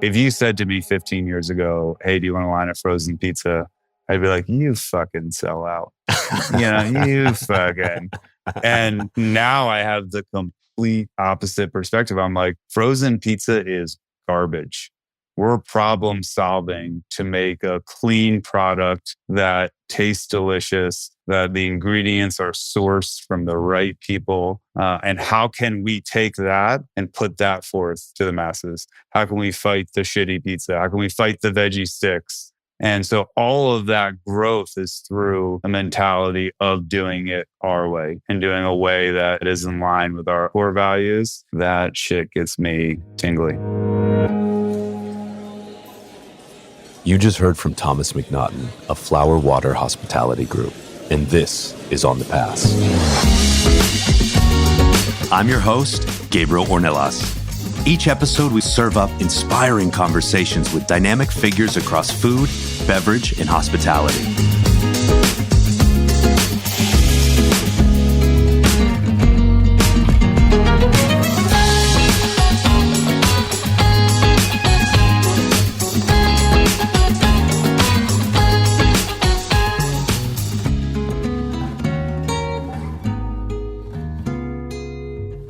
If you said to me 15 years ago, hey, do you want a line of frozen pizza? I'd be like, you fucking sell out. You fucking. And now I have the complete opposite perspective. I'm like, frozen pizza is garbage. We're problem solving to make a clean product that tastes delicious, that the ingredients are sourced from the right people. And how can we take that and put that forth to the masses? How can we fight the shitty pizza? How can we fight the veggie sticks? And so all of that growth is through a mentality of doing it our way and doing a way that is in line with our core values. That shit gets me tingly. You just heard from Thomas McNaughton of Flower Water Hospitality Group, and this is On the Pass. I'm your host, Gabriel Ornelas. Each episode, we serve up inspiring conversations with dynamic figures across food, beverage, and hospitality.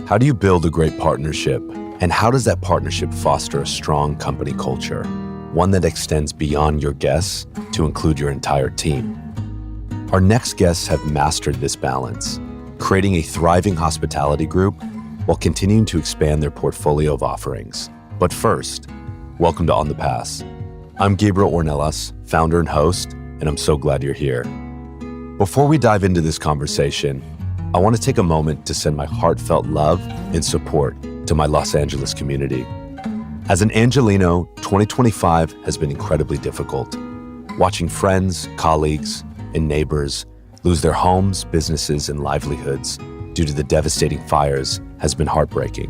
How do you build a great partnership? And how does that partnership foster a strong company culture? One that extends beyond your guests to include your entire team. Our next guests have mastered this balance, creating a thriving hospitality group while continuing to expand their portfolio of offerings. But first, welcome to On the Pass. I'm Gabriel Ornelas, founder and host, and I'm so glad you're here. Before we dive into this conversation, I want to take a moment to send my heartfelt love and support to my Los Angeles community. As an Angelino, 2025 has been incredibly difficult. Watching friends, colleagues, and neighbors lose their homes, businesses, and livelihoods due to the devastating fires has been heartbreaking.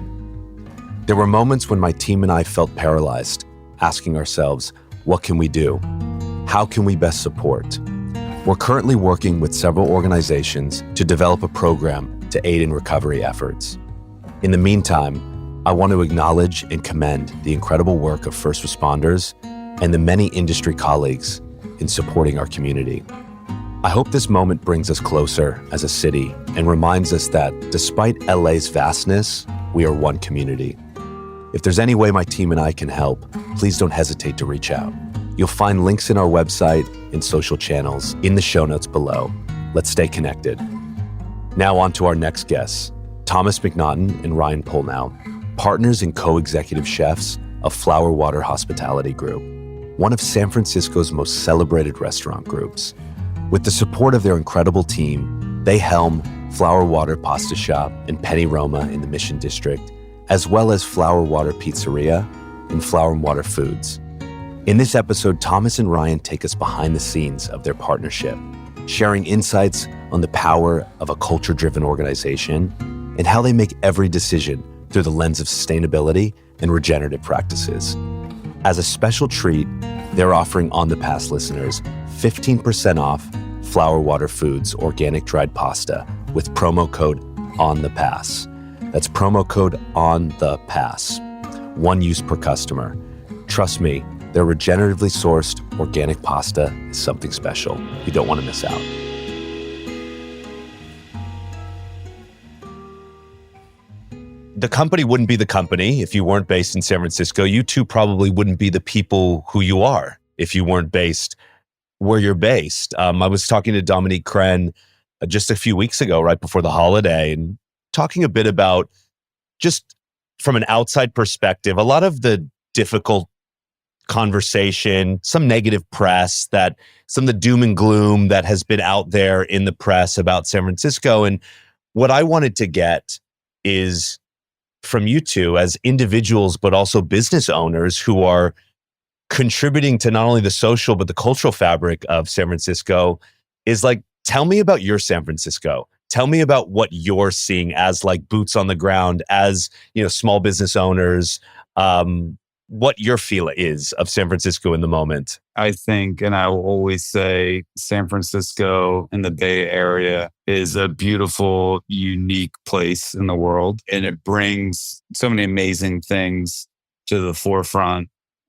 There were moments when my team and I felt paralyzed, asking ourselves, what can we do? How can we best support? We're currently working with several organizations to develop a program to aid in recovery efforts. In the meantime, I want to acknowledge and commend the incredible work of first responders and the many industry colleagues in supporting our community. I hope this moment brings us closer as a city and reminds us that despite LA's vastness, we are one community. If there's any way my team and I can help, please don't hesitate to reach out. You'll find links in our website and social channels in the show notes below. Let's stay connected. Now on to our next guests, Thomas McNaughton and Ryan Pollnow, partners and co-executive chefs of Flower Water Hospitality Group, one of San Francisco's most celebrated restaurant groups. With the support of their incredible team, they helm Flower Water Pasta Shop and Penny Roma in the Mission District, as well as Flower Water Pizzeria and Flower Water Foods. In this episode, Thomas and Ryan take us behind the scenes of their partnership, sharing insights on the power of a culture-driven organization and how they make every decision through the lens of sustainability and regenerative practices. As a special treat, they're offering On the Pass listeners 15% off Flower Water Foods organic dried pasta with promo code ONTHEPASS. That's promo code ONTHEPASS. One use per customer. Trust me, their regeneratively sourced organic pasta is something special. You don't want to miss out. The company wouldn't be the company if you weren't based in San Francisco. You too probably wouldn't be the people who you are if you weren't based where you're based. I was talking to Dominique Kren just a few weeks ago, right before the holiday, and talking a bit about just from an outside perspective, a lot of the difficult conversation, some negative press, that some of the doom and gloom that has been out there in the press about San Francisco. And what I wanted to get is from you two as individuals, but also business owners who are contributing to not only the social, but the cultural fabric of San Francisco, is like, tell me about your San Francisco. Tell me about what you're seeing as like boots on the ground, as, you know, small business owners, what your feel is of San Francisco in the moment. I think, and I will always say, San Francisco and the Bay Area is a beautiful, unique place in the world. And it brings so many amazing things to the forefront.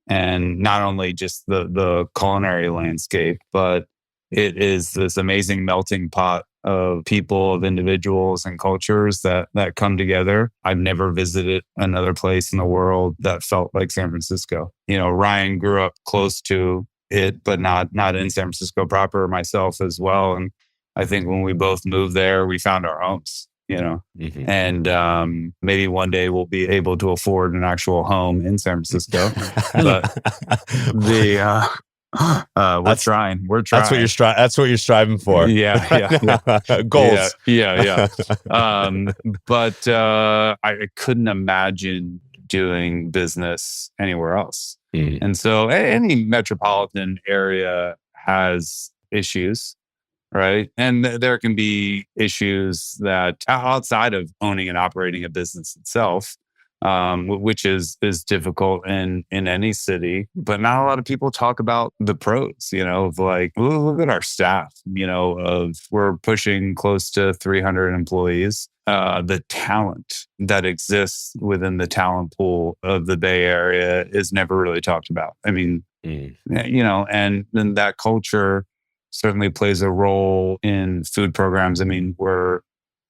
And not only just the culinary landscape, but it is this amazing melting pot of people, of individuals and cultures that come together. I've never visited another place in the world that felt like San Francisco. Ryan grew up close to it, but not in San Francisco proper, myself as well. And I think when we both moved there, we found our homes. Mm-hmm. And maybe one day we'll be able to afford an actual home in San Francisco. But we're trying. That's what you're striving for. Yeah. Goals. Yeah. But I couldn't imagine doing business anywhere else. Mm. And so any metropolitan area has issues. Right. And there can be issues that outside of owning and operating a business itself, which is difficult in any city. But not a lot of people talk about the pros, of like, look at our staff, of we're pushing close to 300 employees. The talent that exists within the talent pool of the Bay Area is never really talked about. I mean, and then that culture certainly plays a role in food programs. I mean, we're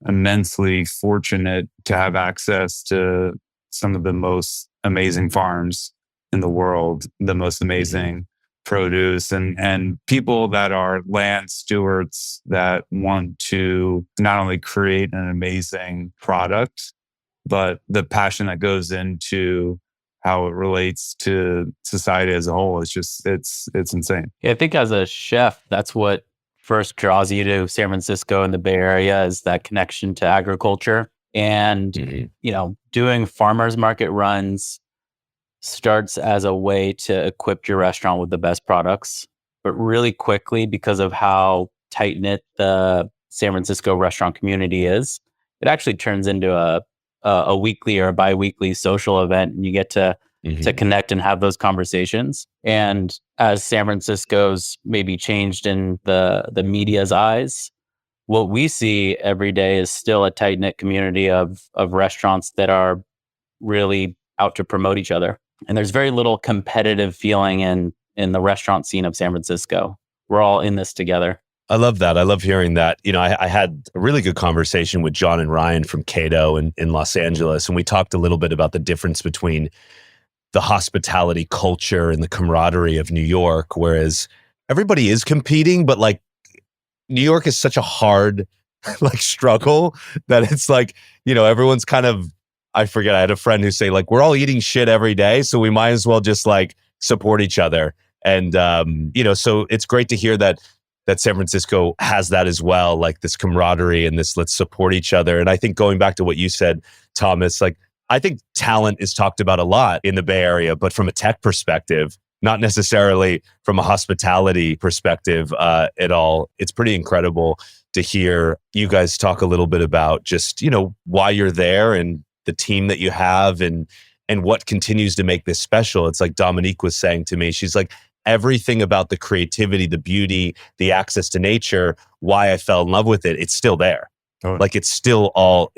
immensely fortunate to have access to some of the most amazing farms in the world, the most amazing produce, and people that are land stewards that want to not only create an amazing product, but the passion that goes into how it relates to society as a whole is just, it's insane. Yeah, I think as a chef, that's what first draws you to San Francisco and the Bay Area is that connection to agriculture. And, doing farmers market runs starts as a way to equip your restaurant with the best products. But really quickly, because of how tight-knit the San Francisco restaurant community is, it actually turns into a weekly or a bi-weekly social event, and you get to connect and have those conversations. And as San Francisco's maybe changed in the media's eyes, what we see every day is still a tight-knit community of restaurants that are really out to promote each other. And there's very little competitive feeling in the restaurant scene of San Francisco. We're all in this together. I love that. I love hearing that. I had a really good conversation with John and Ryan from Cato in Los Angeles, and we talked a little bit about the difference between the hospitality culture and the camaraderie of New York, whereas everybody is competing, but like New York is such a hard struggle that it's like, everyone's kind of, I forget, I had a friend who say like, we're all eating shit every day, so we might as well just like support each other. And, so it's great to hear that San Francisco has that as well, like this camaraderie and this let's support each other. And I think going back to what you said, Thomas, like I think talent is talked about a lot in the Bay Area, but from a tech perspective, not necessarily from a hospitality perspective at all. It's pretty incredible to hear you guys talk a little bit about just, why you're there and the team that you have and what continues to make this special. It's like Dominique was saying to me, she's like, everything about the creativity, the beauty, the access to nature, why I fell in love with it, it's still there. Totally. Like it's still all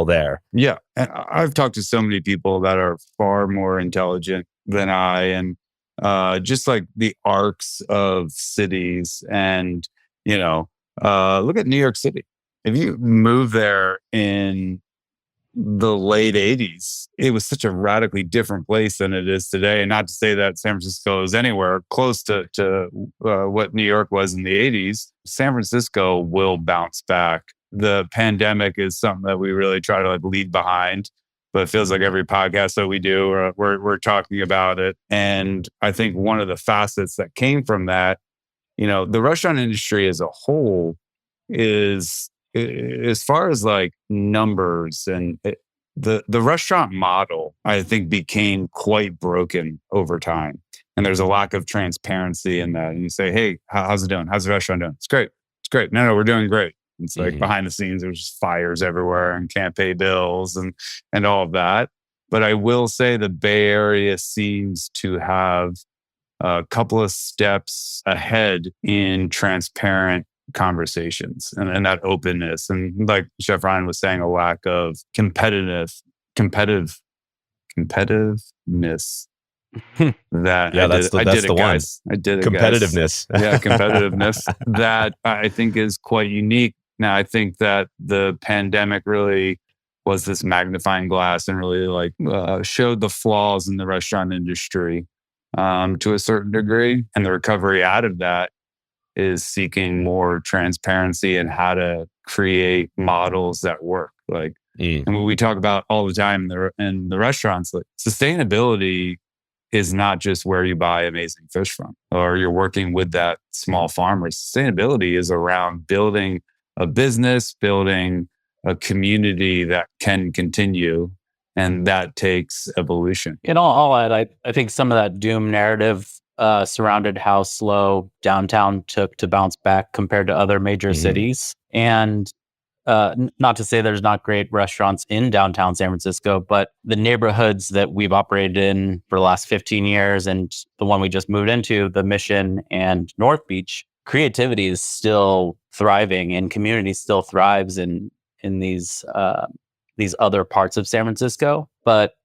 there. Yeah. And I've talked to so many people that are far more intelligent than I, and just like the arcs of cities and, look at New York City. If you move there in the late 80s, it was such a radically different place than it is today. And not to say that San Francisco is anywhere close to what New York was in the 80s. San Francisco will bounce back. The pandemic is something that we really try to leave behind, but it feels like every podcast that we do, we're talking about it. And I think one of the facets that came from that, the restaurant industry as a whole is, as far as like numbers and the restaurant model, I think became quite broken over time. And there's a lack of transparency in that. And you say, hey, how's it doing? How's the restaurant doing? It's great. It's great. No, we're doing great. It's like behind the scenes, there's just fires everywhere and can't pay bills and all of that. But I will say the Bay Area seems to have a couple of steps ahead in transparent conversations and that openness. And like Chef Ryan was saying, a lack of competitiveness that Yeah, I that's did the it, one. guys. I did it, guys. Competitiveness. Yeah, competitiveness that I think is quite unique. Now, I think that the pandemic really was this magnifying glass and really showed the flaws in the restaurant industry to a certain degree. And the recovery out of that is seeking more transparency and how to create models that work. And what we talk about all the time in the restaurants, like sustainability is not just where you buy amazing fish from or you're working with that small farmer. Sustainability is around building a business, building a community that can continue. And that takes evolution. I'll add, I think some of that doom narrative surrounded how slow downtown took to bounce back compared to other major cities. And not to say there's not great restaurants in downtown San Francisco, but the neighborhoods that we've operated in for the last 15 years and the one we just moved into, the Mission and North Beach, creativity is still thriving and community still thrives in these other parts of San Francisco. But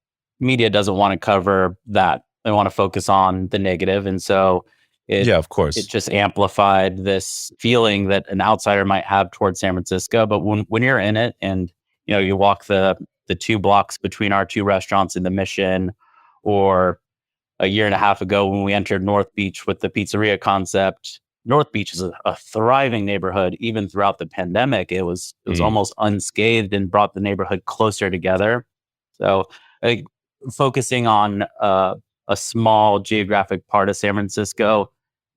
media doesn't want to cover that. They want to focus on the negative. And so of course. It just amplified this feeling that an outsider might have towards San Francisco. But when you're in it and you walk the 2 blocks between our 2 restaurants in the Mission, or a year and a half ago when we entered North Beach with the Pizzeria concept, North Beach is a thriving neighborhood. Even throughout the pandemic, it was almost unscathed and brought the neighborhood closer together. So focusing on a small geographic part of San Francisco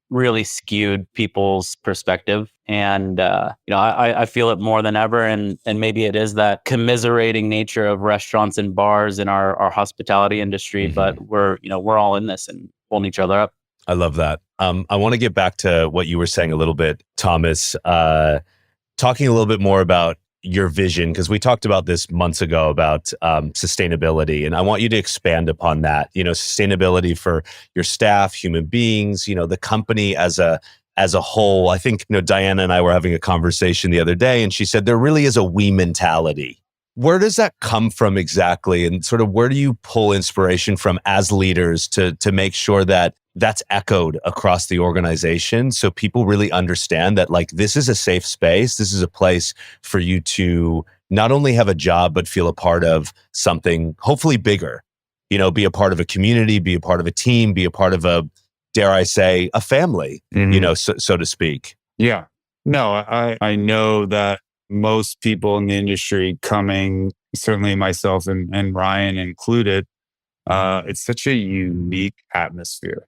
really skewed people's perspective. And, I feel it more than ever. And maybe it is that commiserating nature of restaurants and bars in our hospitality industry, but we're all in this and pulling each other up. I love that. I want to get back to what you were saying a little bit, Thomas, talking a little bit more about your vision, because we talked about this months ago about sustainability. And I want you to expand upon that, sustainability for your staff, human beings, the company as a whole. I think, Diana and I were having a conversation the other day, and she said there really is a we mentality. Where does that come from exactly? And sort of where do you pull inspiration from as leaders to make sure that that's echoed across the organization, so people really understand that this is a safe space. This is a place for you to not only have a job, but feel a part of something hopefully bigger, be a part of a community, be a part of a team, be a part of a, dare I say, a family, so to speak. Yeah. No, I know that most people in the industry coming, certainly myself and Ryan included, it's such a unique atmosphere.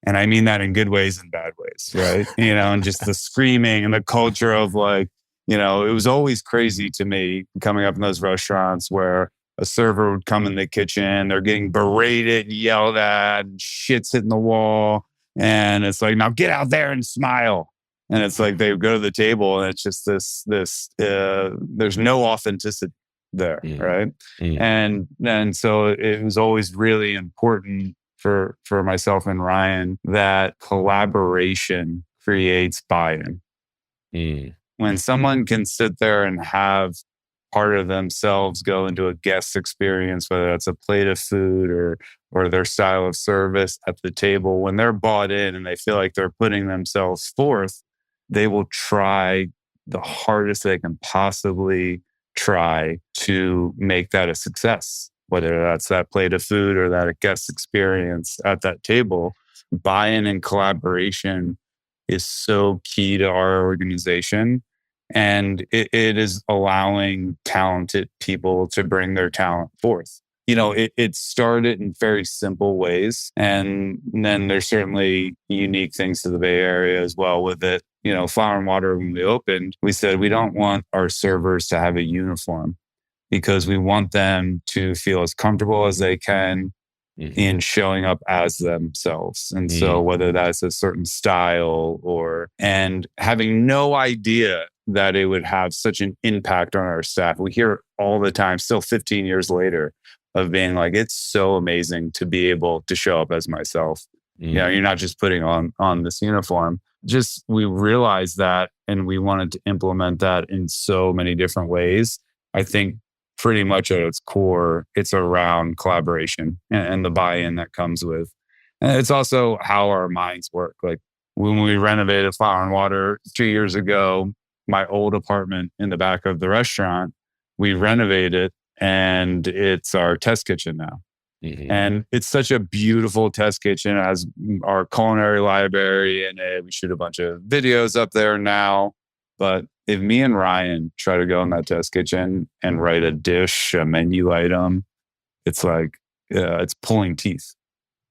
And I mean that in good ways and bad ways, right? And just the screaming and the culture of it was always crazy to me coming up in those restaurants where a server would come in the kitchen, they're getting berated and yelled at, and shit's hitting the wall. And it's like, now get out there and smile. And it's like they would go to the table and it's just this there's no authenticity there, right? And so it was always really important for myself and Ryan that collaboration creates buy-in. When someone can sit there and have part of themselves go into a guest experience, whether that's a plate of food or their style of service at the table, when they're bought in and they feel like they're putting themselves forth, they will try the hardest they can possibly try to make that a success. Whether that's that plate of food or that guest experience at that table, buy-in and collaboration is so key to our organization. And it is allowing talented people to bring their talent forth. It started in very simple ways. And then there's certainly unique things to the Bay Area as well with it. Flower and Water, when we opened, we said we don't want our servers to have a uniform, because we want them to feel as comfortable as they can in showing up as themselves. And so whether that's a certain style and having no idea that it would have such an impact on our staff. We hear all the time, still 15 years later, of being like, it's so amazing to be able to show up as myself. You're not just putting on this uniform. Just we realized that, and we wanted to implement that in so many different ways. I think pretty much at its core, it's around collaboration and the buy-in that comes with. And it's also how our minds work. Like when we renovated Flower and Water 2 years ago, my old apartment in the back of the restaurant, we renovated and it's our test kitchen now. And it's such a beautiful test kitchen. It has our culinary library in it. We shoot a bunch of videos up there now. But if me and Ryan try to go in that test kitchen and write a dish, a menu item, it's like, it's pulling teeth.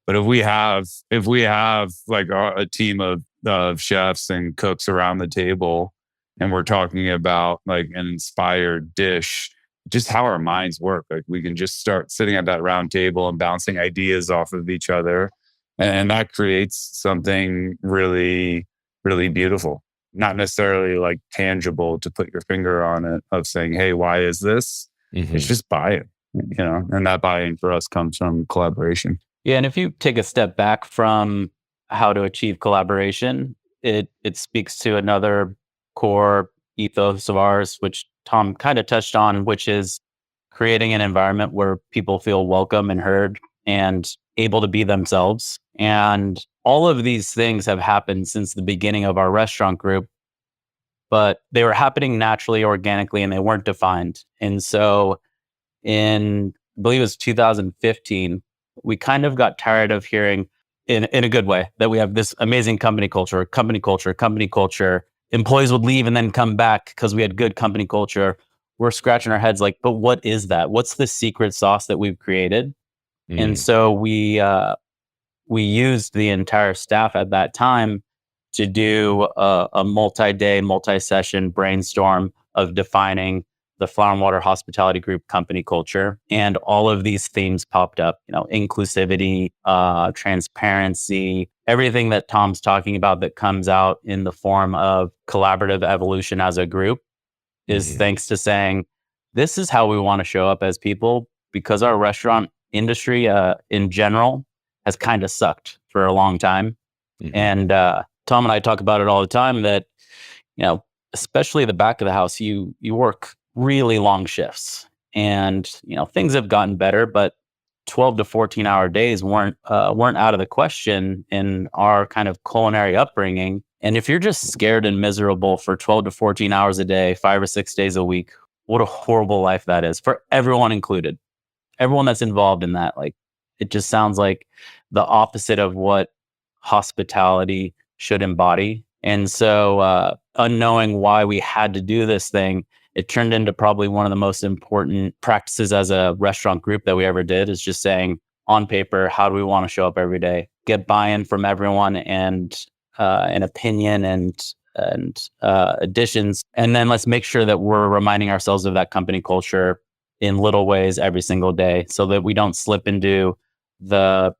But if we have like a team of chefs and cooks around the table and we're talking about like an inspired dish, just how our minds work. Like we can just start sitting at that round table and bouncing ideas off of each other. And that creates something really, really beautiful. Not necessarily like tangible to put your finger on it of saying, hey, why is this? It's just buy-in, and that buy-in for us comes from collaboration. Yeah. And if you take a step back from how to achieve collaboration, it speaks to another core ethos of ours, which Tom kind of touched on, which is creating an environment where people feel welcome and heard and able to be themselves. And all of these things have happened since the beginning of our restaurant group, but they were happening naturally, organically, and they weren't defined. And so I believe it was 2015, we kind of got tired of hearing in a good way that we have this amazing company culture. Employees would leave and then come back because we had good company culture. We're scratching our heads like, but what is that? What's the secret sauce that we've created? And so we used the entire staff at that time to do a multi-day, multi-session brainstorm of defining the Flower and Water Hospitality Group company culture. And all of these themes popped up, inclusivity, transparency, everything that Tom's talking about that comes out in the form of collaborative evolution as a group is thanks to saying, this is how we want to show up as people, because our restaurant industry in general has kind of sucked for a long time. And Tom and I talk about it all the time that, especially the back of the house, you work really long shifts and, things have gotten better, but 12 to 14 hour days weren't out of the question in our kind of culinary upbringing. And if you're just scared and miserable for 12 to 14 hours a day, 5 or 6 days a week, what a horrible life that is for everyone included. Everyone that's involved in that, like, it just sounds like the opposite of what hospitality should embody. And so, unknowing why we had to do this thing, it turned into probably one of the most important practices as a restaurant group that we ever did, is just saying on paper, how do we want to show up every day? Get buy-in from everyone and an opinion and additions. And then let's make sure that we're reminding ourselves of that company culture in little ways every single day so that we don't slip into the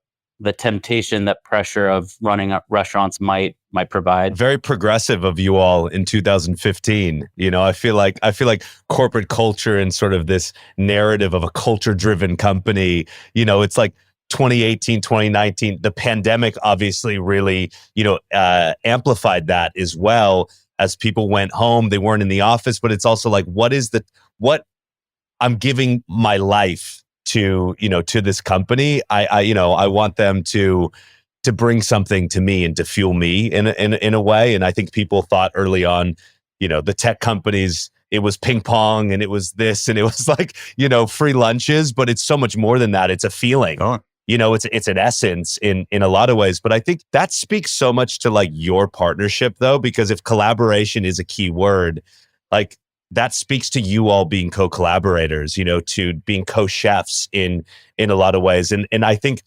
temptation that pressure of running up restaurants might provide. Very progressive of you all in 2015. I feel like corporate culture and sort of this narrative of a culture-driven company, it's like 2018, 2019, the pandemic obviously really, amplified that as well. As people went home, they weren't in the office, but it's also like, what I'm giving my life to this company. I want them to bring something to me and to fuel me in a way. And I think people thought early on, the tech companies, it was ping pong and it was this and it was like, free lunches, but it's so much more than that. It's a feeling. Oh. It's an essence in a lot of ways. But I think that speaks so much to like your partnership though, because if collaboration is a key word, like that speaks to you all being co-collaborators, to being co-chefs in a lot of ways. And I think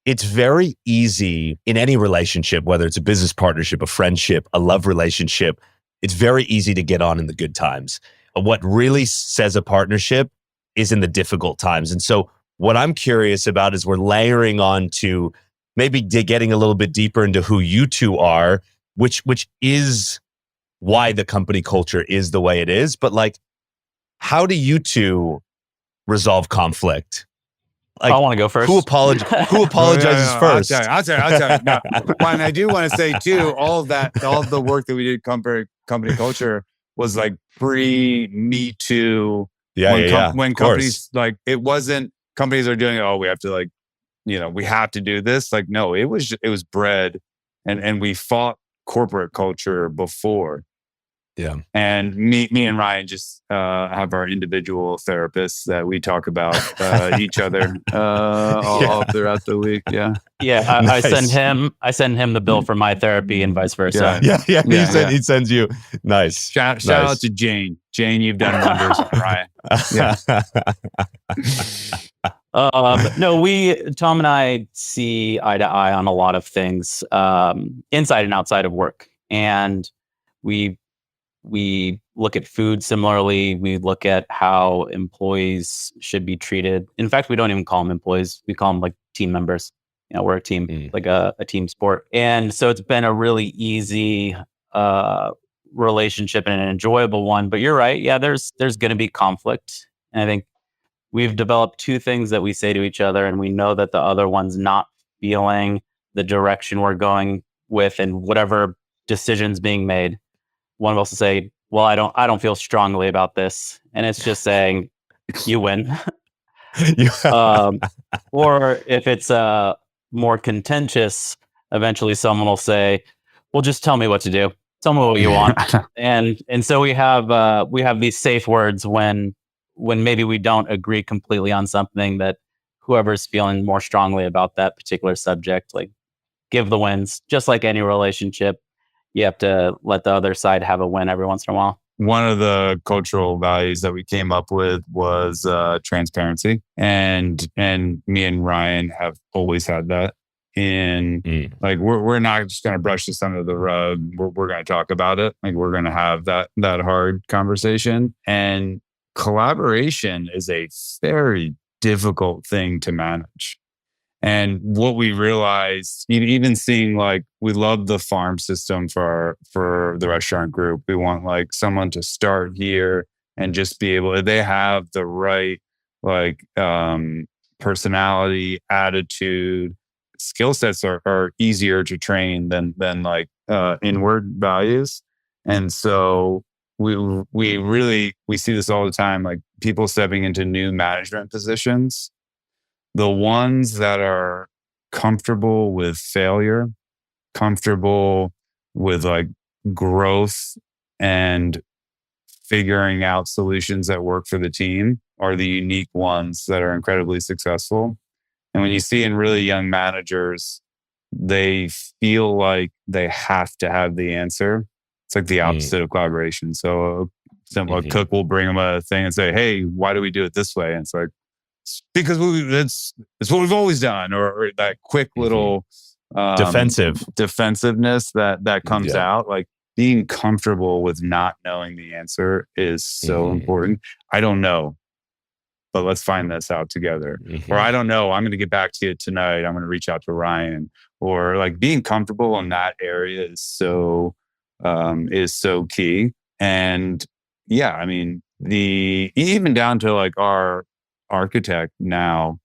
it's very easy in any relationship, whether it's a business partnership, a friendship, a love relationship, it's very easy to get on in the good times. What really says a partnership is in the difficult times. And so what I'm curious about is we're layering on to maybe getting a little bit deeper into who you two are, which is why the company culture is the way it is. But like, how do you two resolve conflict? Like, I want to go first. Who apologizes first? I'll tell you. Now, and I do want to say too, all of the work that we did company culture was like pre Me Too, When companies like, it wasn't, companies are doing, oh, we have to like, we have to do this. Like, no, it was bred, and we fought corporate culture before. Yeah. And me and Ryan just have our individual therapists that we talk about each other all throughout the week. Yeah. Yeah. Nice. I send him the bill for my therapy and vice versa. Yeah. He sends you. Nice. Shout out to Jane. Jane, you've done wonders on Ryan. Yeah. No, Tom and I see eye to eye on a lot of things, inside and outside of work. And we look at food similarly. We look at how employees should be treated. In fact, we don't even call them employees. We call them like team members. We're a team, like a team sport. And so it's been a really easy relationship and an enjoyable one. But you're right. Yeah, there's going to be conflict. And I think we've developed two things that we say to each other, and we know that the other one's not feeling the direction we're going with and whatever decisions being made. One of us will say, well, I don't feel strongly about this. And it's just saying, you win. Or if it's more contentious, eventually someone will say, well, just tell me what to do. Tell me what you want. And so we have these safe words when maybe we don't agree completely on something, that whoever's feeling more strongly about that particular subject, like, give the wins. Just like any relationship, you have to let the other side have a win every once in a while. One of the cultural values that we came up with was transparency, and me and Ryan have always had that. Like, we're not just going to brush this under the rug. We're going to talk about it. Like, we're going to have that hard conversation. And collaboration is a very difficult thing to manage. And what we realized, even seeing, like, we love the farm system for the restaurant group. We want like someone to start here and just be able, if they have the right, like, personality, attitude, skill sets are easier to train than like inward values. And so we see this all the time, like people stepping into new management positions. The ones that are comfortable with failure, comfortable with like growth and figuring out solutions that work for the team, are the unique ones that are incredibly successful. And when you see in really young managers, they feel like they have to have the answer. It's like the opposite of collaboration. So a cook will bring them a thing and say, hey, why do we do it this way? And it's like, because it's what we've always done, or that quick little defensiveness that comes out. Like, being comfortable with not knowing the answer is so important. I don't know, but let's find this out together. Or I don't know, I'm going to get back to you tonight. I'm going to reach out to Ryan. Or like, being comfortable in that area is so key. And yeah, I mean, even down to like our architect now,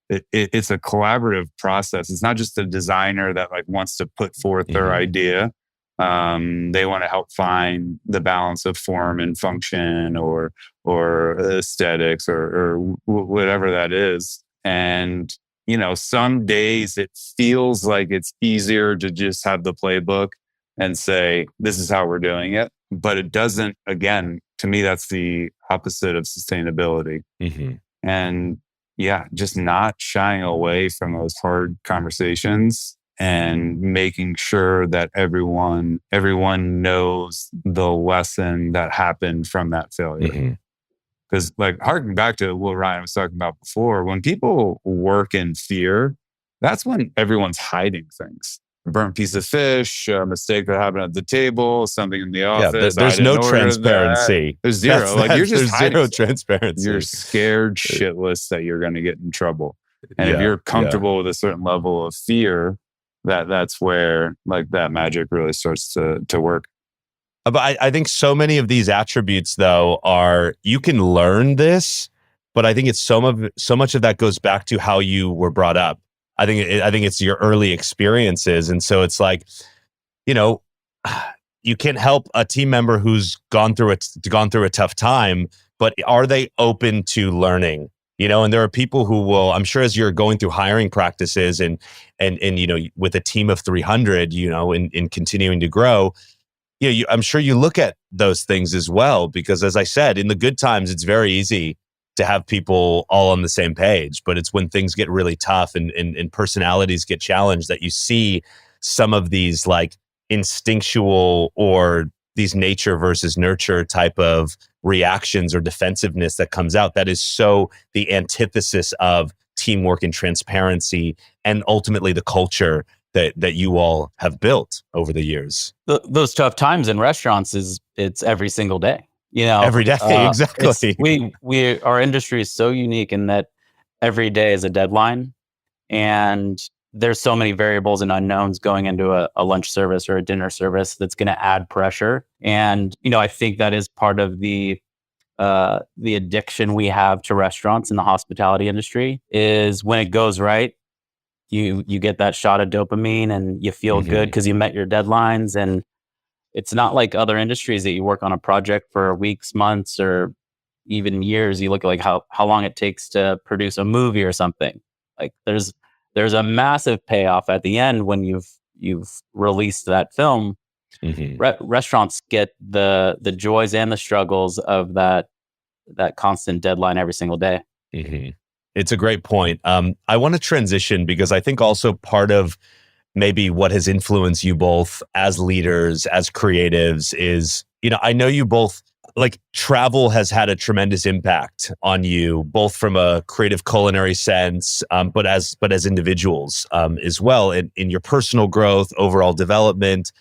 it's a collaborative process. It's not just a designer that like wants to put forth their idea. They want to help find the balance of form and function, or aesthetics, or whatever that is. And some days it feels like it's easier to just have the playbook and say, this is how we're doing it. But it doesn't. Again, to me, that's the opposite of sustainability. And yeah, just not shying away from those hard conversations and making sure that everyone knows the lesson that happened from that failure. Because like, harking back to what Ryan was talking about before, when people work in fear, that's when everyone's hiding things. A burnt piece of fish, a mistake that happened at the table, something in the office. There's no transparency. There's zero. You're just hiding. Zero transparency. You're scared shitless that you're going to get in trouble. And if you're comfortable with a certain level of fear, that's where like that magic really starts to work. But I think so many of these attributes, though, are, you can learn this, but I think it's so much of that goes back to how you were brought up. I think it's your early experiences, and so it's like, you can't help a team member who's gone through a tough time but are they open to learning? And there are people who will, I'm sure as you're going through hiring practices and with a team of 300, in continuing to grow, I'm sure you look at those things as well, because as I said, in the good times, it's very easy to have people all on the same page. But it's when things get really tough and personalities get challenged that you see some of these like instinctual or these nature versus nurture type of reactions or defensiveness that comes out. That is so the antithesis of teamwork and transparency and ultimately the culture that you all have built over the years. Those tough times in restaurants it's every single day. Every day, exactly. Our industry is so unique in that every day is a deadline, and there's so many variables and unknowns going into a lunch service or a dinner service that's going to add pressure. And I think that is part of the addiction we have to restaurants in the hospitality industry. Is when it goes right, you get that shot of dopamine and you feel good because you met your deadlines. And it's not like other industries that you work on a project for weeks, months, or even years. You look at like how long it takes to produce a movie or something. Like there's a massive payoff at the end when you've released that film. Restaurants get the joys and the struggles of that constant deadline every single day. It's a great point. I want to transition because I think also part of maybe what has influenced you both as leaders, as creatives is, I know you both, like travel has had a tremendous impact on you, both from a creative culinary sense, but as individuals as well, in your personal growth, overall development.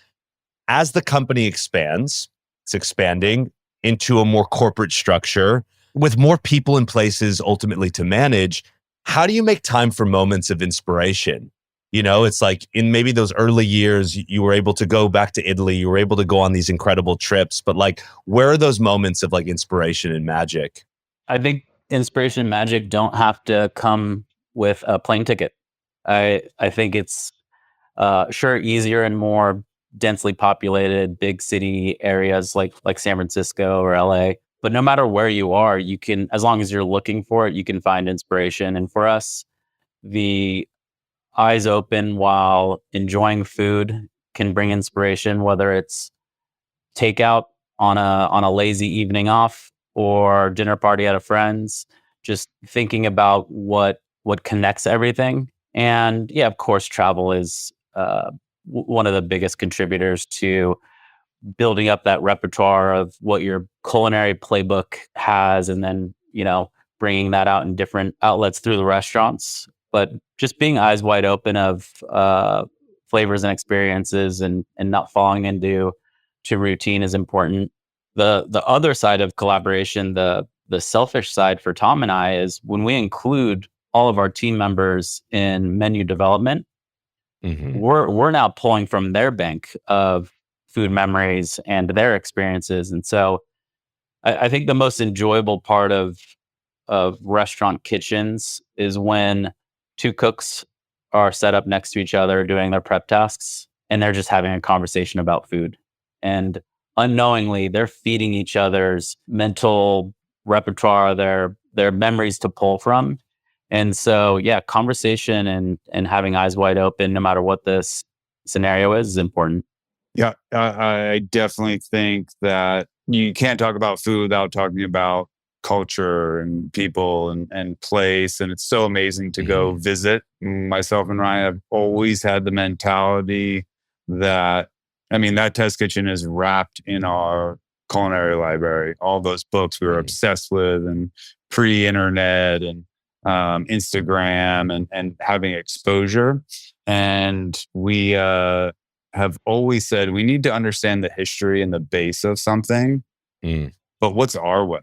As the company expands, it's expanding into a more corporate structure with more people and places ultimately to manage. How do you make time for moments of inspiration? It's like in maybe those early years, you were able to go back to Italy, you were able to go on these incredible trips, but like, where are those moments of like inspiration and magic? I think inspiration and magic don't have to come with a plane ticket. I think it's sure easier in more densely populated big city areas like San Francisco or LA. But no matter where you are, you can, as long as you're looking for it, you can find inspiration. And for us, the eyes open while enjoying food can bring inspiration, whether it's takeout on a lazy evening off or dinner party at a friend's, just thinking about what connects everything. And yeah, of course, travel is one of the biggest contributors to building up that repertoire of what your culinary playbook has, and then bringing that out in different outlets through the restaurants. But just being eyes wide open of flavors and experiences, and not falling into routine is important. The other side of collaboration, the selfish side for Tom and I, is when we include all of our team members in menu development, we're now pulling from their bank of food memories and their experiences. And so I think the most enjoyable part of restaurant kitchens is when two cooks are set up next to each other doing their prep tasks, and they're just having a conversation about food. And unknowingly, they're feeding each other's mental repertoire, their memories to pull from. And so, yeah, conversation and having eyes wide open, no matter what this scenario is important. Yeah, I definitely think that you can't talk about food without talking about culture and people and place. And it's so amazing to go visit. Myself and Ryan have always had the mentality that, that test kitchen is wrapped in our culinary library. All those books we were obsessed with, and pre-internet and Instagram and having exposure. And we have always said we need to understand the history and the base of something, but what's our way?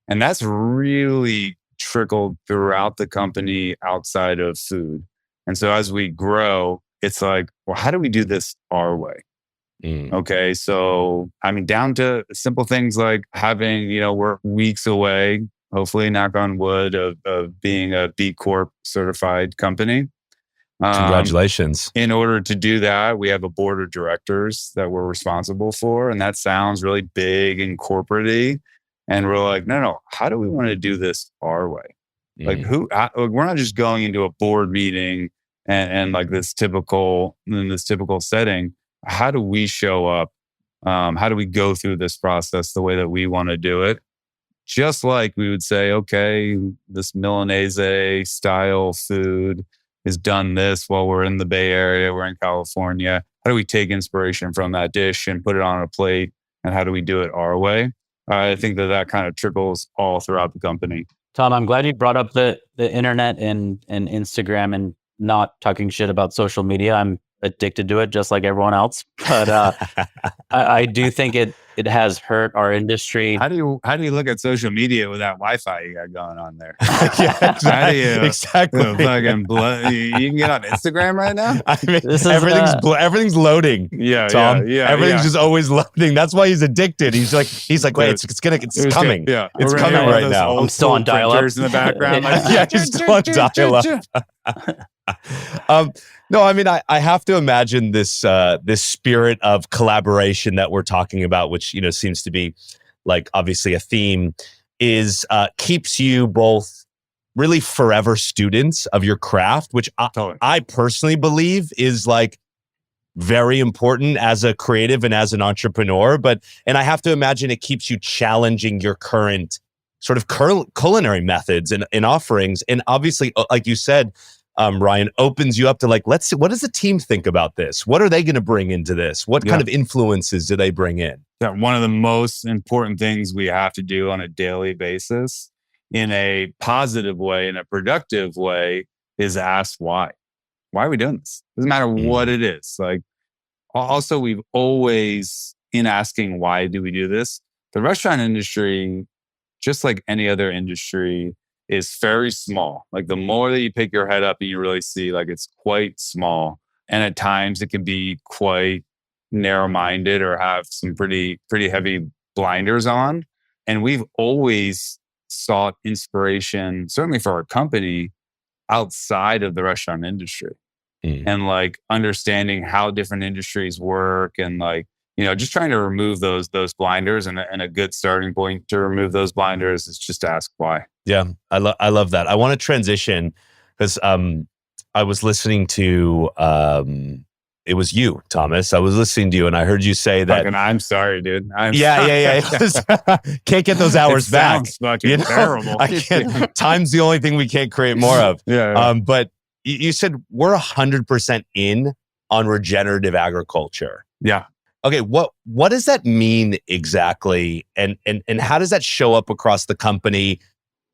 And that's really trickled throughout the company outside of food. And so as we grow, it's like, well, how do we do this our way? Okay. So, down to simple things like having, we're weeks away, hopefully, knock on wood, of being a B Corp certified company. Congratulations. In order to do that, we have a board of directors that we're responsible for. And that sounds really big and corporate-y. And we're like, no, how do we want to do this our way? Like we're not just going into a board meeting and like in this typical setting. How do we show up? How do we go through this process the way that we want to do it? Just like we would say, okay, this Milanese style food is done this while we're in the Bay Area, we're in California. How do we take inspiration from that dish and put it on a plate? And how do we do it our way? I think that kind of trickles all throughout the company. Tom, I'm glad you brought up the internet and Instagram and not talking shit about social media. I'm addicted to it just like everyone else. But I do think it has hurt our industry. How do you look at social media with that Wi-Fi you got going on there? Exactly. Fucking you can get on Instagram right now. I mean, everything's loading. Yeah, Tom. Yeah, everything's just always loading. That's why he's addicted. He's like, wait, it's coming. Yeah, it's coming right now. I'm still on dial-up in the background. Yeah, he's still on dial-up. No, I mean, I have to imagine this spirit of collaboration that we're talking about, which, seems to be like obviously a theme, is keeps you both really forever students of your craft, which I personally believe is like very important as a creative and as an entrepreneur. And I have to imagine it keeps you challenging your current sort of culinary methods and offerings. And obviously, like you said, Ryan, opens you up to like, let's see, what does the team think about this? What are they going to bring into this? What kind of influences do they bring in? Yeah, one of the most important things we have to do on a daily basis in a positive way, in a productive way, is ask why. Why are we doing this? Doesn't matter what it is. Like, also, we've always, in asking why do we do this, the restaurant industry, just like any other industry, is very small. Like the more that you pick your head up and you really see, like it's quite small. And at times it can be quite narrow-minded or have some pretty heavy blinders on. And we've always sought inspiration, certainly for our company, outside of the restaurant industry. And like understanding how different industries work and like, just trying to remove those blinders, and a good starting point to remove those blinders is just to ask why. Yeah, I love that. I want to transition because I was listening to it was you, Thomas. I was listening to you, and I heard you say that. Fucking, I'm sorry, dude. Yeah. Can't get those hours back. Fucking terrible. I can't. Time's the only thing we can't create more of. Yeah. But you said we're 100% in on regenerative agriculture. Yeah. Okay, what does that mean exactly? And how does that show up across the company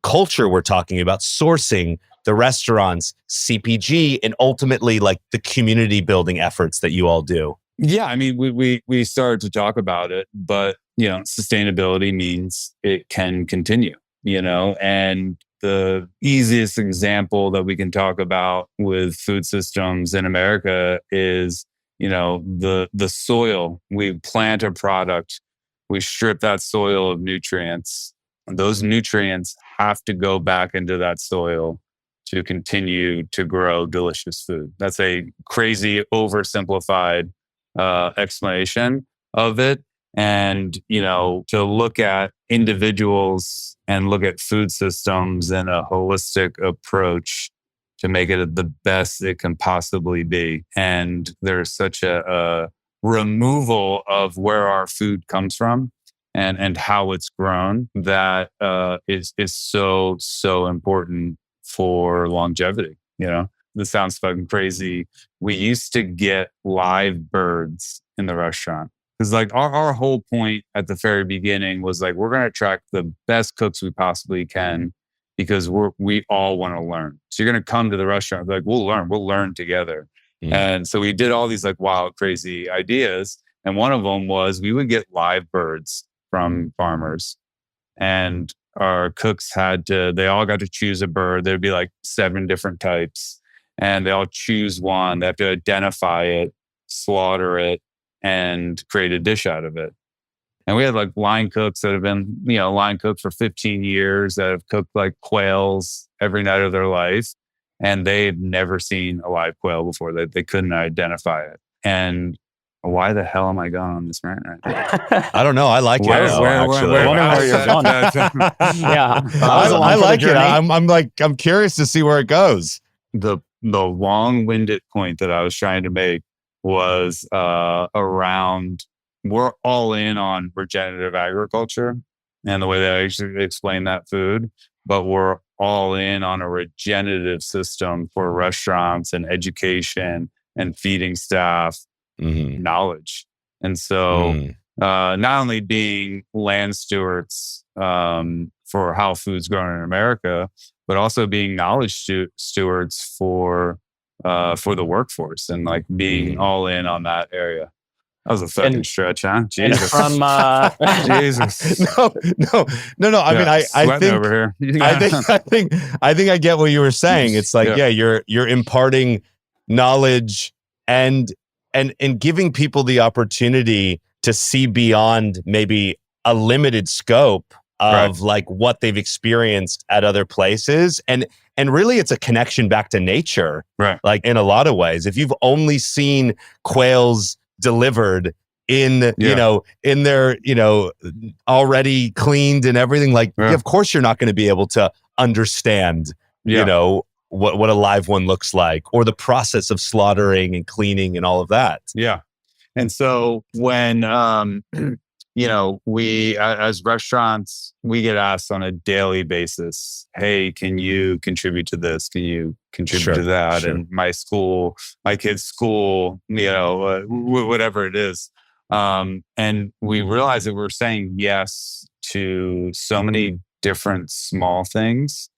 culture we're talking about, sourcing, the restaurants, CPG, and ultimately like the community building efforts that you all do? Yeah, I mean, we started to talk about it, but sustainability means it can continue, and the easiest example that we can talk about with food systems in America is the soil. We plant a product, we strip that soil of nutrients. And those nutrients have to go back into that soil to continue to grow delicious food. That's a crazy oversimplified explanation of it. And, to look at individuals and look at food systems in a holistic approach to make it the best it can possibly be. And there's such a removal of where our food comes from and how it's grown that is so important for longevity. This sounds fucking crazy. We used to get live birds in the restaurant. Because like our whole point at the very beginning was like, we're going to attract the best cooks we possibly can because we all want to learn. So you're going to come to the restaurant, like, we'll learn together. And so we did all these like wild, crazy ideas. And one of them was we would get live birds from farmers, and our cooks they all got to choose a bird. There'd be like 7 different types, and they all choose one. They have to identify it, slaughter it, and create a dish out of it. And we had like line cooks that have been, line cooks for 15 years that have cooked like quails every night of their life. And they'd never seen a live quail before. They couldn't identify it. And Why the hell am I going on this rant right now? I don't know. I like it. I was wondering where you're going. Yeah, I like it. I'm curious to see where it goes. The long-winded point that I was trying to make was around, we're all in on regenerative agriculture and the way that I actually explain that food, but we're all in on a regenerative system for restaurants and education and feeding staff knowledge. And so not only being land stewards for how food's grown in America, but also being knowledge stewards for the workforce and like being all in on that area. That was a fucking stretch, huh? Jesus. From Jesus. No. I mean, I think over here. I think I get what you were saying. It's like, you're imparting knowledge and giving people the opportunity to see beyond maybe a limited scope of like what they've experienced at other places. And really it's a connection back to nature. Right. Like in a lot of ways, if you've only seen quails delivered in, in their, already cleaned and everything, like, of course you're not going to be able to understand, what a live one looks like, or the process of slaughtering and cleaning and all of that. Yeah. And so when, we, as restaurants, we get asked on a daily basis, hey, can you contribute to this? Can you contribute to that? Sure. And my kid's school, whatever it is. And we realized that we're saying yes to so many different small things,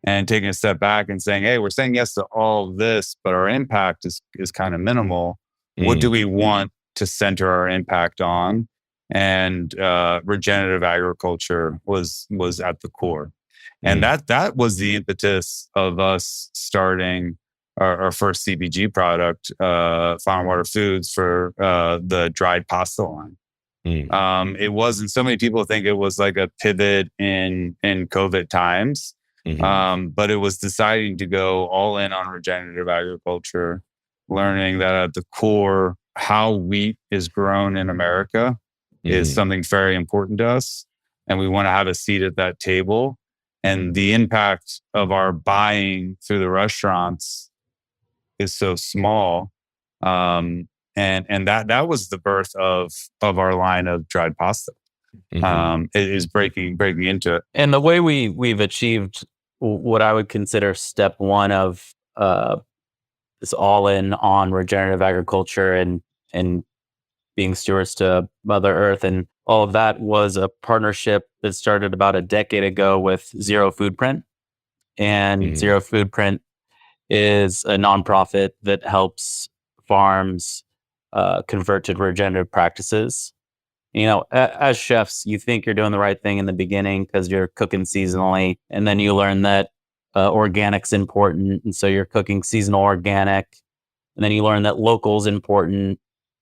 and taking a step back and saying, hey, we're saying yes to all this, but our impact is kind of minimal. What do we want to center our impact on? And regenerative agriculture was at the core. And that was the impetus of us starting our first CPG product, Farm Water Foods, for the dried pasta line. It wasn't, so many people think it was like a pivot in COVID times. But it was deciding to go all in on regenerative agriculture, learning that at the core, how wheat is grown in America is something very important to us. And we want to have a seat at that table. And the impact of our buying through the restaurants is so small. And that was the birth of our line of dried pasta. It is breaking into it. And the way we've achieved what I would consider step one of this all in on regenerative agriculture and being stewards to Mother Earth and all of that was a partnership that started about a decade ago with Zero Foodprint. And Zero Foodprint is a nonprofit that helps farms convert to regenerative practices. As chefs, you think you're doing the right thing in the beginning because you're cooking seasonally, and then you learn that organic's important, and so you're cooking seasonal organic, and then you learn that local's important,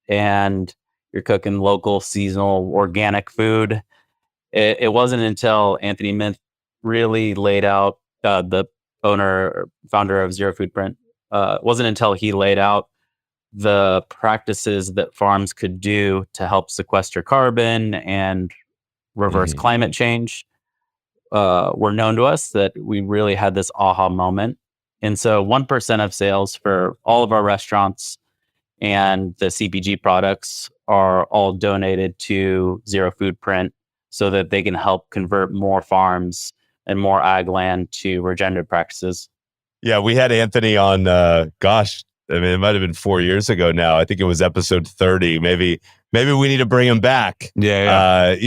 and you're cooking local, seasonal, organic food. It wasn't until Anthony Minth really laid out, the founder of Zero Foodprint, it wasn't until he laid out the practices that farms could do to help sequester carbon and reverse climate change were known to us that we really had this aha moment. And so 1% of sales for all of our restaurants and the CPG products are all donated to Zero Foodprint so that they can help convert more farms and more ag land to regenerative practices. Yeah, we had Anthony on, it might have been 4 years ago now. I think it was episode 30. Maybe we need to bring him back. And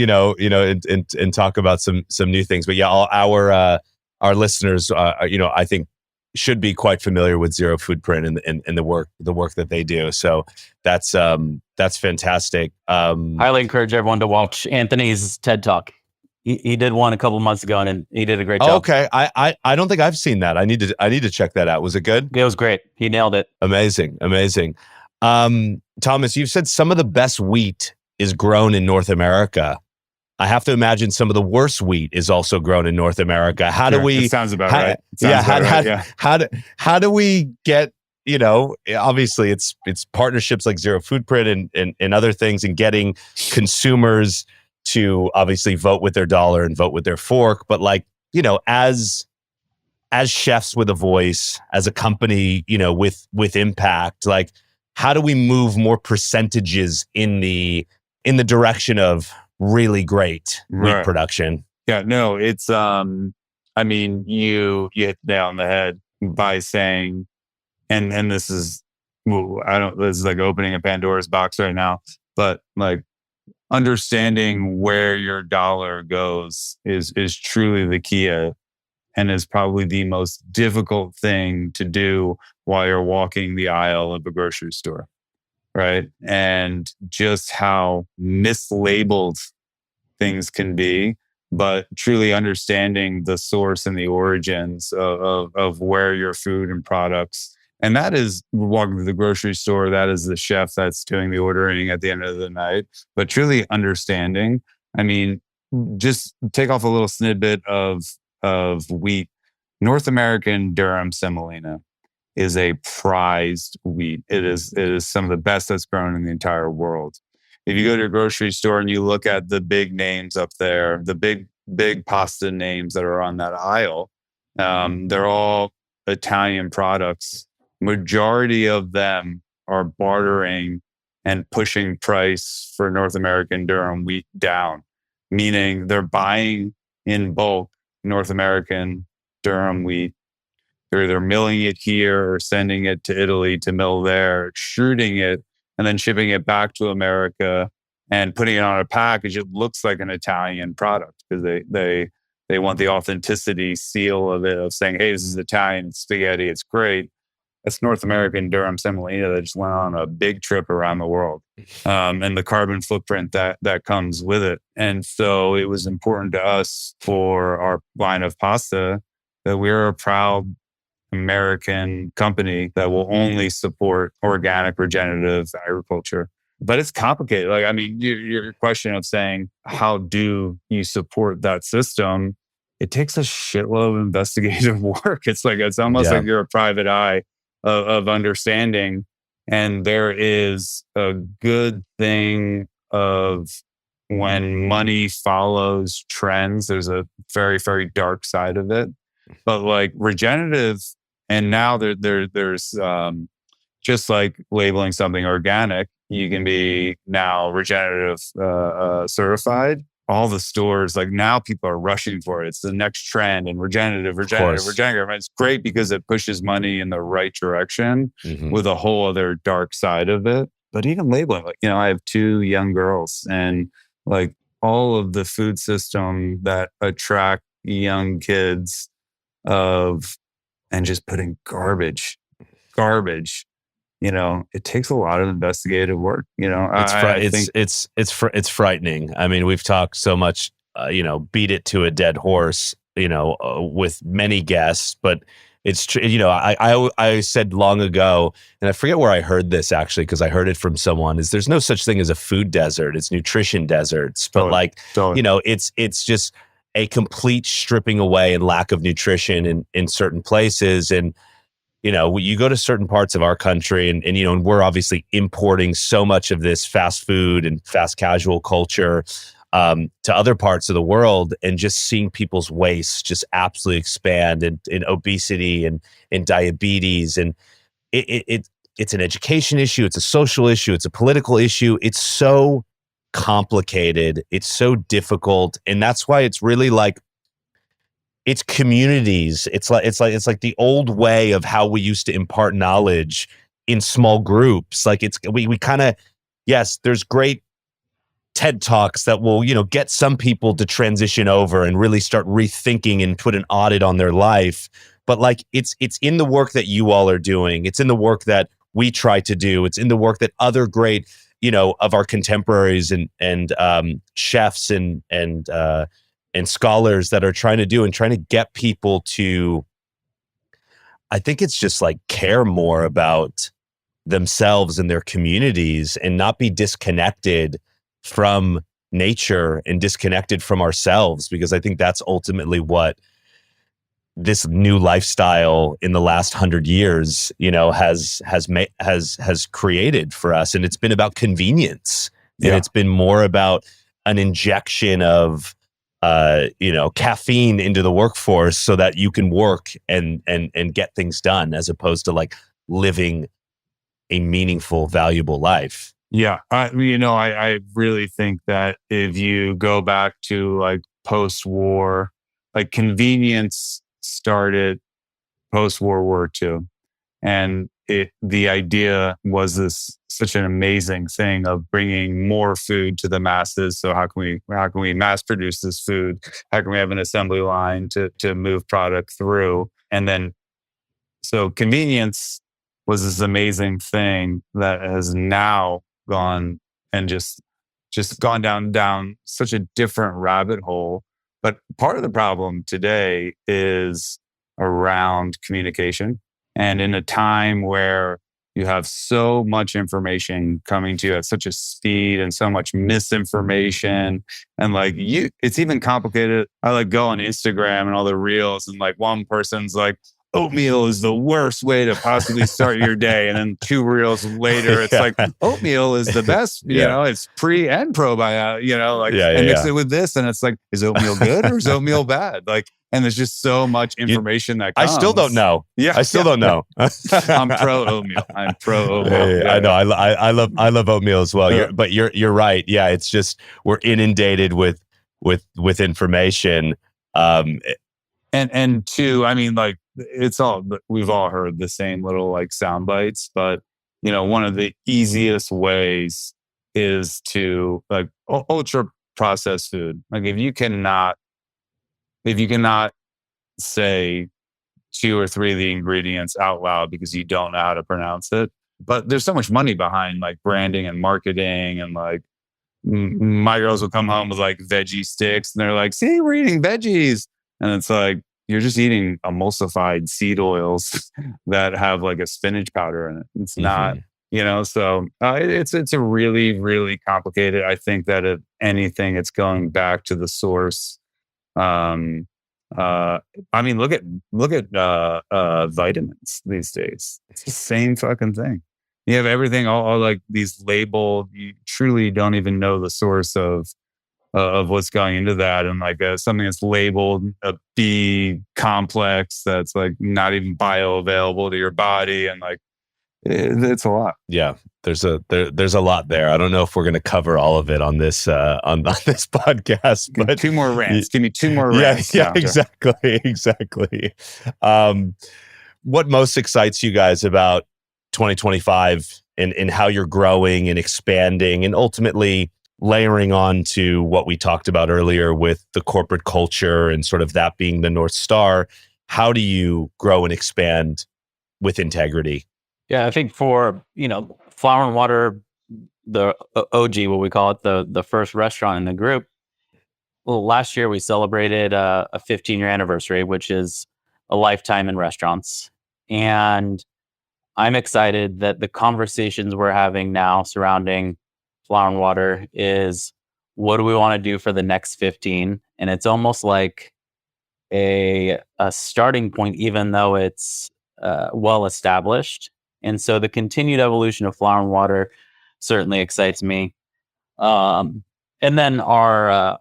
talk about some new things. But yeah, all our listeners, I think should be quite familiar with Zero Foodprint and the work that they do. So that's fantastic. Highly encourage everyone to watch Anthony's TED Talk. He did one a couple months ago, and he did a great job. Okay, I don't think I've seen that. I need to check that out. Was it good? It was great. He nailed it. Amazing. Thomas, you've said some of the best wheat is grown in North America. I have to imagine some of the worst wheat is also grown in North America. How do we? It sounds about right. How do we get obviously it's partnerships like Zero Footprint and other things, and getting consumers to obviously vote with their dollar and vote with their fork. But like, as chefs with a voice, as a company, with impact, like, how do we move more percentages in the direction of really great meat production? Yeah, no, it's I mean, you hit the nail on the head by saying, and this is, this is like opening a Pandora's box right now, but like, understanding where your dollar goes is truly the key, and is probably the most difficult thing to do while you're walking the aisle of a grocery store, right? And just how mislabeled things can be, but truly understanding the source and the origins of where your food and products. And that is walking to the grocery store. That is the chef that's doing the ordering at the end of the night. But truly understanding, I mean, just take off a little snippet of wheat. North American durum semolina is a prized wheat. It is some of the best that's grown in the entire world. If you go to a grocery store and you look at the big names up there, the big pasta names that are on that aisle, they're all Italian products. Majority of them are bartering and pushing price for North American durum wheat down, meaning they're buying in bulk North American durum wheat. They're either milling it here or sending it to Italy to mill there, extruding it, and then shipping it back to America and putting it on a package. It looks like an Italian product because they want the authenticity seal of it, of saying, hey, this is Italian spaghetti, it's great. That's North American durum semolina that just went on a big trip around the world, and the carbon footprint that comes with it. And so it was important to us, for our line of pasta, that we're a proud American company that will only support organic regenerative agriculture. But it's complicated. Like, I mean, your question of saying, how do you support that system? It takes a shitload of investigative work. It's almost like you're a private eye of understanding. And there is a good thing of, when money follows trends, there's a very, very dark side of it. But like regenerative, and now there's just like labeling something organic, you can be now regenerative certified. All the stores, like, now people are rushing for it. It's the next trend, and regenerative. And it's great because it pushes money in the right direction, with a whole other dark side of it. But even labeling, like, I have 2 young girls, and like, all of the food system that attract young kids and just putting garbage, it takes a lot of investigative work. It's frightening. I mean, we've talked so much, beat it to a dead horse, with many guests, but it's true. I said long ago, and I forget where I heard this actually, because I heard it from someone, is there's no such thing as a food desert. It's nutrition deserts. But it's just a complete stripping away and lack of nutrition in certain places. And, you go to certain parts of our country, and we're obviously importing so much of this fast food and fast casual culture to other parts of the world, and just seeing people's waist just absolutely expand in obesity and in diabetes. And it's an education issue. It's a social issue. It's a political issue. It's so complicated. It's so difficult. And that's why it's really like, it's communities. It's like the old way of how we used to impart knowledge in small groups. Like, we kind of, yes, there's great TED Talks that will, get some people to transition over and really start rethinking and put an audit on their life. But like, it's in the work that you all are doing. It's in the work that we try to do. It's in the work that other great, of our contemporaries and chefs and scholars that are trying to do, and trying to get people to, I think it's just like, care more about themselves and their communities, and not be disconnected from nature and disconnected from ourselves, because I think that's ultimately what this new lifestyle in the last 100 years, has created for us. And it's been about convenience, and it's been more about an injection of, caffeine into the workforce so that you can work and get things done, as opposed to like living a meaningful, valuable life. Yeah. I really think that if you go back to like post-war, like convenience started post-World War II. And the idea was this such an amazing thing of bringing more food to the masses. So how can we mass produce this food? How can we have an assembly line to move product through? And then, so convenience was this amazing thing that has now gone and just gone down such a different rabbit hole. But part of the problem today is around communication. And in a time where you have so much information coming to you at such a speed and so much misinformation, and like it's even complicated. I like go on Instagram and all the reels, and like one person's like, oatmeal is the worst way to possibly start your day. And then 2 reels later, it's like, oatmeal is the best, it's pre and probiotic, mix it with this. And it's like, is oatmeal good or is oatmeal bad? Like, and there's just so much information that comes. I still don't know. I still don't know. I'm pro oatmeal. I know. I love oatmeal as well. But you're right. Yeah. It's just, we're inundated with information. And two, I mean, like, we've all heard the same little like sound bites, but one of the easiest ways is to like ultra processed food. Like if you cannot say 2 or 3 of the ingredients out loud because you don't know how to pronounce it, but there's so much money behind like branding and marketing, and like my girls will come home with like veggie sticks and they're like, see, we're eating veggies. And it's like, you're just eating emulsified seed oils that have like a spinach powder in it. It's not, so it's a really, really complicated. I think that if anything, it's going back to the source. I mean, look at vitamins these days. It's the same fucking thing. You have everything all like these labeled. You truly don't even know the source of what's going into that, and like something that's labeled a B complex that's like not even bioavailable to your body, and like it's a lot. Yeah, there's a lot there. I don't know if we're going to cover all of it on this on this podcast, but 2 more rants. Give me 2 more rants. Yeah, exactly. What most excites you guys about 2025 and how you're growing and expanding and ultimately layering on to what we talked about earlier with the corporate culture and sort of that being the North Star? How do you grow and expand with integrity? Yeah, I think for, Flower and Water, the OG, what we call it, the first restaurant in the group. Well, last year we celebrated a 15-year anniversary, which is a lifetime in restaurants. And I'm excited that the conversations we're having now surrounding Flower and Water is, what do we want to do for the next 15? And it's almost like a starting point, even though it's well established. And so the continued evolution of Flower and Water certainly excites me. And then our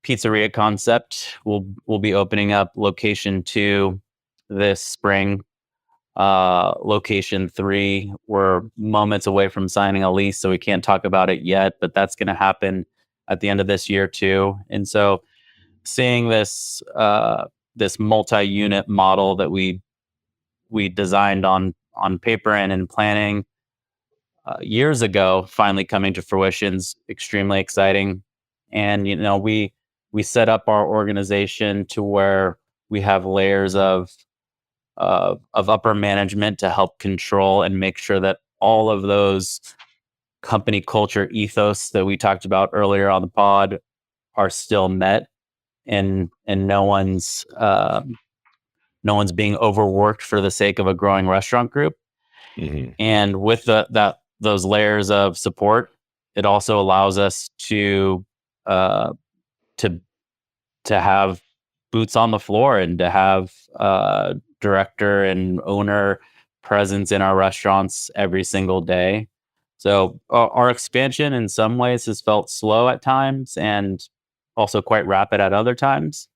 pizzeria concept will be opening up location 2 this spring. Location 3, we're moments away from signing a lease, so we can't talk about it yet, but that's going to happen at the end of this year too. And so seeing this multi-unit model that we designed on paper and in planning years ago finally coming to fruition is extremely exciting. And we set up our organization to where we have layers of upper management to help control and make sure that all of those company culture ethos that we talked about earlier on the pod are still met, and no one's being overworked for the sake of a growing restaurant group. And with those layers of support, it also allows us to have boots on the floor and to have director and owner presence in our restaurants every single day. So our expansion in some ways has felt slow at times and also quite rapid at other times.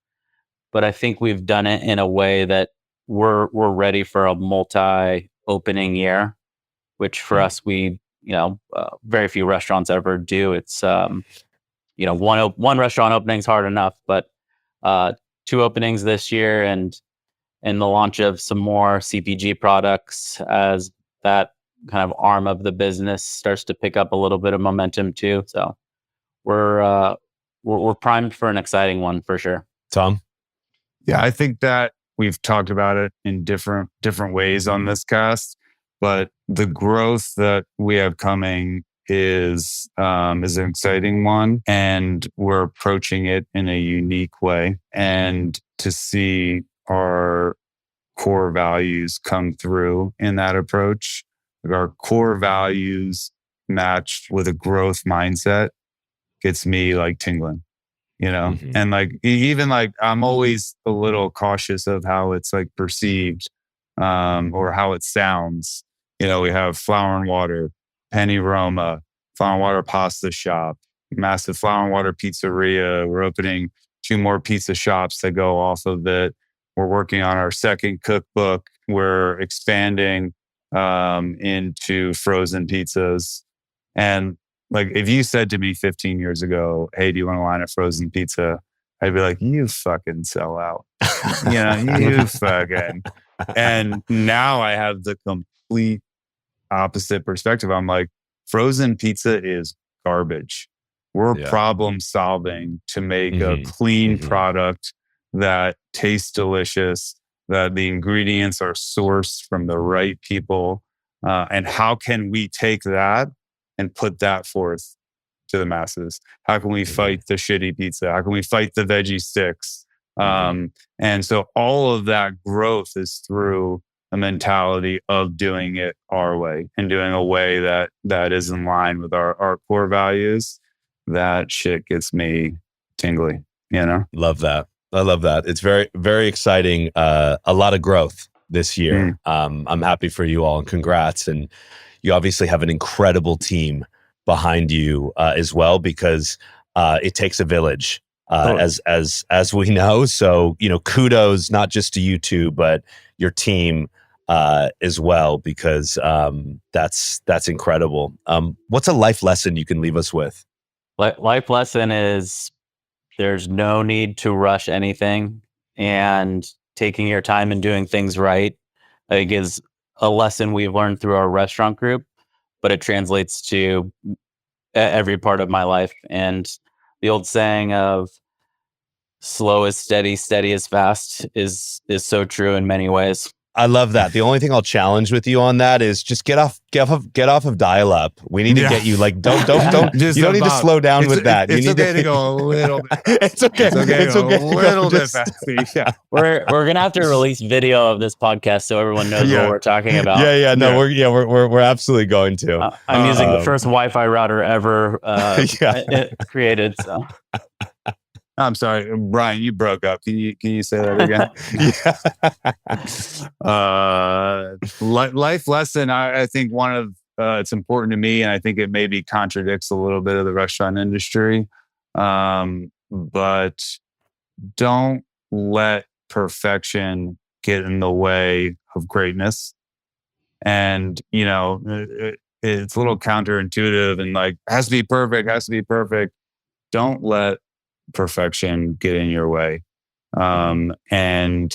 But I think we've done it in a way that we're ready for a multi-opening year, which for us, very few restaurants ever do. It's one restaurant opening is hard enough, but two openings this year and the launch of some more CPG products as that kind of arm of the business starts to pick up a little bit of momentum too. So we're primed for an exciting one for sure. Tom? Yeah, I think that we've talked about it in different ways on this cast, but the growth that we have coming is an exciting one, and we're approaching it in a unique way. And to see our core values come through in that approach, like our core values matched with a growth mindset, gets me like tingling. And like, even like, I'm always a little cautious of how it's like perceived, or how it sounds. We have Flour and Water, Penny Roma, Flour and Water Pasta Shop, massive Flour and Water Pizzeria. We're opening 2 more pizza shops that go off of it. We're working on our second cookbook. We're expanding into frozen pizzas. And like, if you said to me 15 years ago, hey, do you want to line a frozen pizza? I'd be like, you fucking sell out. You fucking. And now I have the complete opposite perspective. I'm like, frozen pizza is garbage. We're problem solving to make a clean product that tastes delicious, that the ingredients are sourced from the right people. And how can we take that and put that forth to the masses? How can we fight the shitty pizza? How can we fight the veggie sticks? And so all of that growth is through a mentality of doing it our way and doing a way that is in line with our core values. That shit gets me tingly, Love that. I love that. It's very, very exciting. A lot of growth this year. I'm happy for you all and congrats. And you obviously have an incredible team behind you as well, because it takes a village, as we know. So, kudos not just to you two, but your team as well, because that's incredible. What's a life lesson you can leave us with? Life lesson is there's no need to rush anything, and taking your time and doing things right, I think, is a lesson we've learned through our restaurant group, but it translates to every part of my life. And the old saying of slow is steady, steady is fast is so true in many ways. I love that. The only thing I'll challenge with you on that is just get off of dial up. We need to get you like don't you don't need to slow down with that. It's okay to go a little bit. It's okay. It's okay. A little bit fast. Yeah. We're gonna have to release video of this podcast so everyone knows what we're talking about. We're absolutely going to. I'm using the first Wi-Fi router ever created. So. I'm sorry, Brian, you broke up. Can you say that again? Life lesson. I think one of it's important to me, and I think it maybe contradicts a little bit of the restaurant industry. But don't let perfection get in the way of greatness. And it's a little counterintuitive and like has to be perfect. Don't let perfection get in your way. And in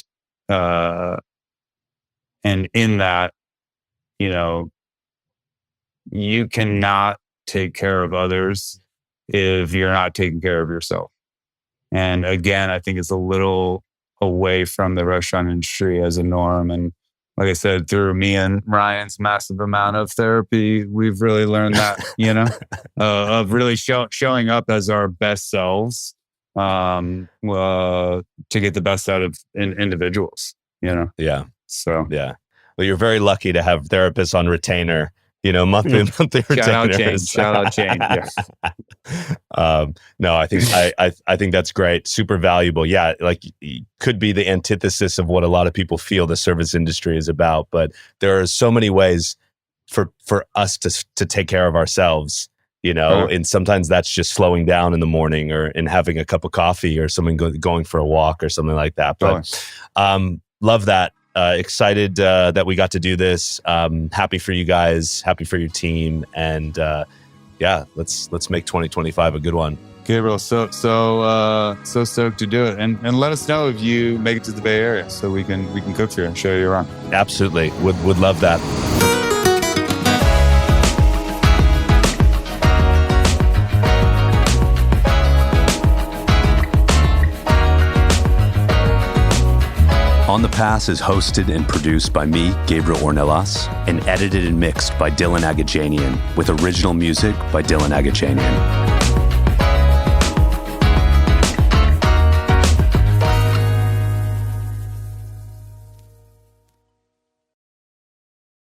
that, you cannot take care of others if you're not taking care of yourself. And again, I think it's a little away from the restaurant industry as a norm. And like I said, through me and Ryan's massive amount of therapy, we've really learned that, of really showing up as our best selves, to get the best out of individuals, Yeah. So, yeah. Well, you're very lucky to have therapists on retainer monthly retainers. Shout out Jane. Yeah. No, I think that's great. Super valuable. Yeah, like could be the antithesis of what a lot of people feel the service industry is about. But there are so many ways for us to take care of ourselves, and sometimes that's just slowing down in the morning and having a cup of coffee or something going for a walk or something like that. But love that. Excited that we got to do this. Happy for you guys. Happy for your team. And let's make 2025 a good one. Gabriel, so stoked to do it. And let us know if you make it to the Bay Area so we can cook here and show you around. Absolutely. Would love that. On the Pass is hosted and produced by me, Gabriel Ornelas, and edited and mixed by Dylan Agajanian, with original music by Dylan Agajanian.